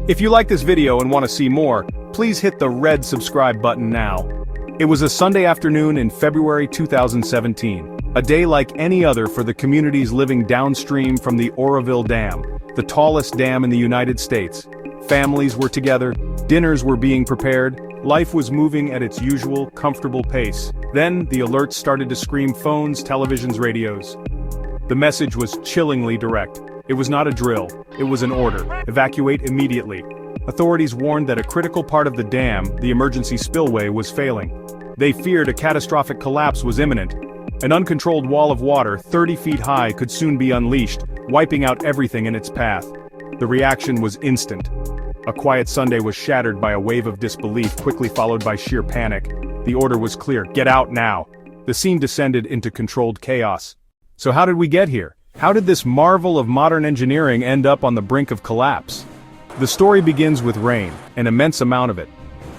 If you like this video and want to see more, please hit the red subscribe button now. It was a Sunday afternoon in February 2017, a day like any other for the communities living downstream from the Oroville Dam, the tallest dam in the United States. Families were together, dinners were being prepared, life was moving at its usual, comfortable pace. Then, the alerts started to scream: phones, televisions, radios. The message was chillingly direct. It was not a drill, it was an order: evacuate immediately. Authorities warned that a critical part of the dam, the emergency spillway, was failing. They feared a catastrophic collapse was imminent. An uncontrolled wall of water, 30 feet high, could soon be unleashed, wiping out everything in its path. The reaction was instant. A quiet Sunday was shattered by a wave of disbelief, quickly followed by sheer panic. The order was clear: get out now. The scene descended into controlled chaos. So how did we get here? How did this marvel of modern engineering end up on the brink of collapse? The story begins with rain, an immense amount of it.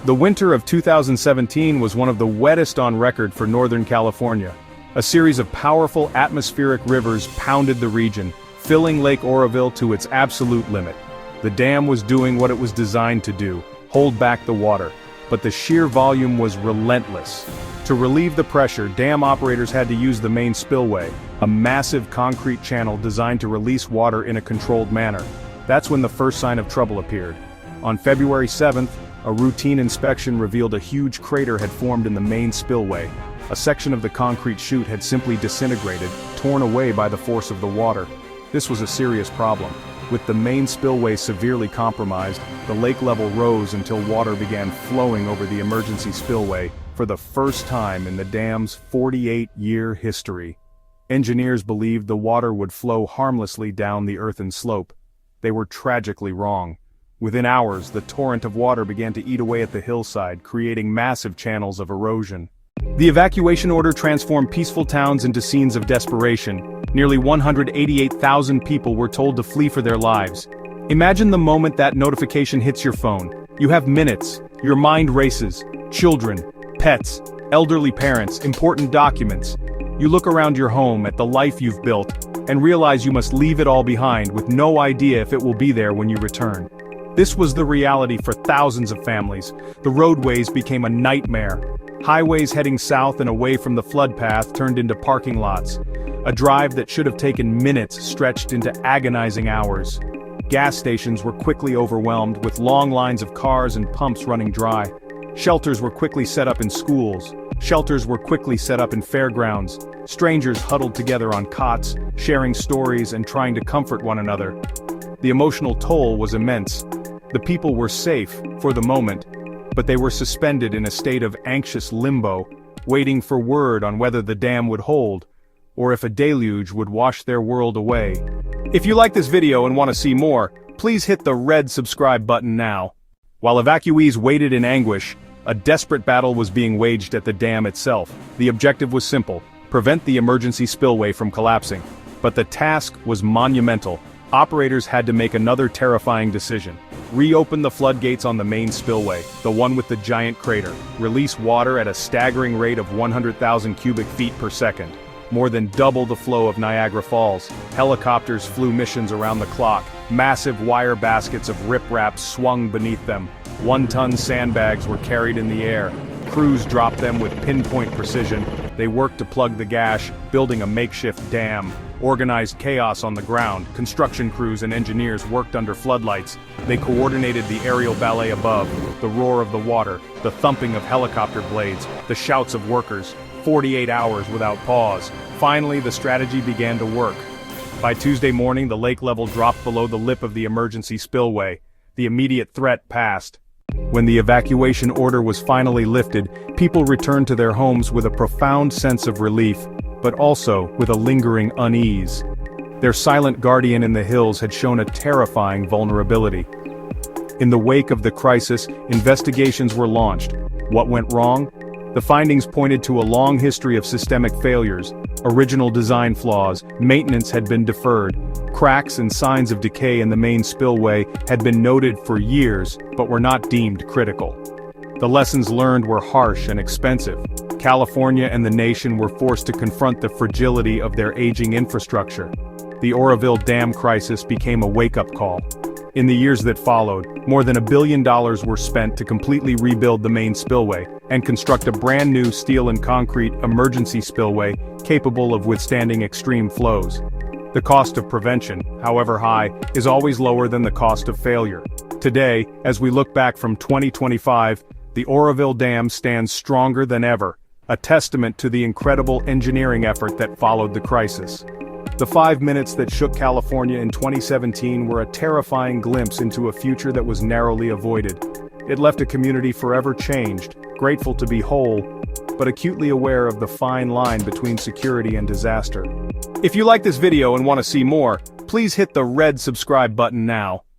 The winter of 2017 was one of the wettest on record for Northern California. A series of powerful atmospheric rivers pounded the region, filling Lake Oroville to its absolute limit. The dam was doing what it was designed to do: hold back the water. But the sheer volume was relentless. To relieve the pressure, dam operators had to use the main spillway, a massive concrete channel designed to release water in a controlled manner. That's when the first sign of trouble appeared. On February 7th, a routine inspection revealed a huge crater had formed in the main spillway. A section of the concrete chute had simply disintegrated, torn away by the force of the water. This was a serious problem. With the main spillway severely compromised, the lake level rose until water began flowing over the emergency spillway for the first time in the dam's 48-year history. Engineers believed the water would flow harmlessly down the earthen slope. They were tragically wrong. Within hours, the torrent of water began to eat away at the hillside, creating massive channels of erosion. The evacuation order transformed peaceful towns into scenes of desperation. Nearly 188,000 people were told to flee for their lives. Imagine the moment that notification hits your phone. You have minutes. Your mind races. Children, pets, elderly parents, important documents. You look around your home at the life you've built, and realize you must leave it all behind with no idea if it will be there when you return. This was the reality for thousands of families. The roadways became a nightmare. Highways heading south and away from the flood path turned into parking lots. A drive that should have taken minutes stretched into agonizing hours. Gas stations were quickly overwhelmed, with long lines of cars and pumps running dry. Shelters were quickly set up in schools. Shelters were quickly set up in fairgrounds. Strangers huddled together on cots, sharing stories and trying to comfort one another. The emotional toll was immense. The people were safe, for the moment, but they were suspended in a state of anxious limbo, waiting for word on whether the dam would hold, or if a deluge would wash their world away. If you like this video and want to see more, please hit the red subscribe button now. While evacuees waited in anguish, a desperate battle was being waged at the dam itself. The objective was simple: prevent the emergency spillway from collapsing. But the task was monumental. Operators had to make another terrifying decision. Reopen the floodgates on the main spillway, the one with the giant crater. Release water at a staggering rate of 100,000 cubic feet per second. More than double the flow of Niagara Falls. Helicopters flew missions around the clock. Massive wire baskets of riprap swung beneath them. One-ton sandbags were carried in the air. Crews dropped them with pinpoint precision. They worked to plug the gash, building a makeshift dam. Organized chaos on the ground. Construction crews and engineers worked under floodlights. They coordinated the aerial ballet above, the roar of the water, the thumping of helicopter blades, the shouts of workers. 48 hours without pause. Finally, the strategy began to work. By Tuesday morning, the lake level dropped below the lip of the emergency spillway. The immediate threat passed. When the evacuation order was finally lifted, people returned to their homes with a profound sense of relief, but also with a lingering unease. Their silent guardian in the hills had shown a terrifying vulnerability. In the wake of the crisis, investigations were launched. What went wrong? The findings pointed to a long history of systemic failures. Original design flaws, maintenance had been deferred. Cracks and signs of decay in the main spillway had been noted for years, but were not deemed critical. The lessons learned were harsh and expensive. California and the nation were forced to confront the fragility of their aging infrastructure. The Oroville Dam crisis became a wake-up call. In the years that followed, more than $1 billion were spent to completely rebuild the main spillway and construct a brand new steel and concrete emergency spillway capable of withstanding extreme flows. The cost of prevention, however high, is always lower than the cost of failure. Today, as we look back from 2025, the Oroville Dam stands stronger than ever, a testament to the incredible engineering effort that followed the crisis. The 5 minutes that shook California in 2017 were a terrifying glimpse into a future that was narrowly avoided. It left a community forever changed, grateful to be whole, but acutely aware of the fine line between security and disaster. If you like this video and want to see more, please hit the red subscribe button now.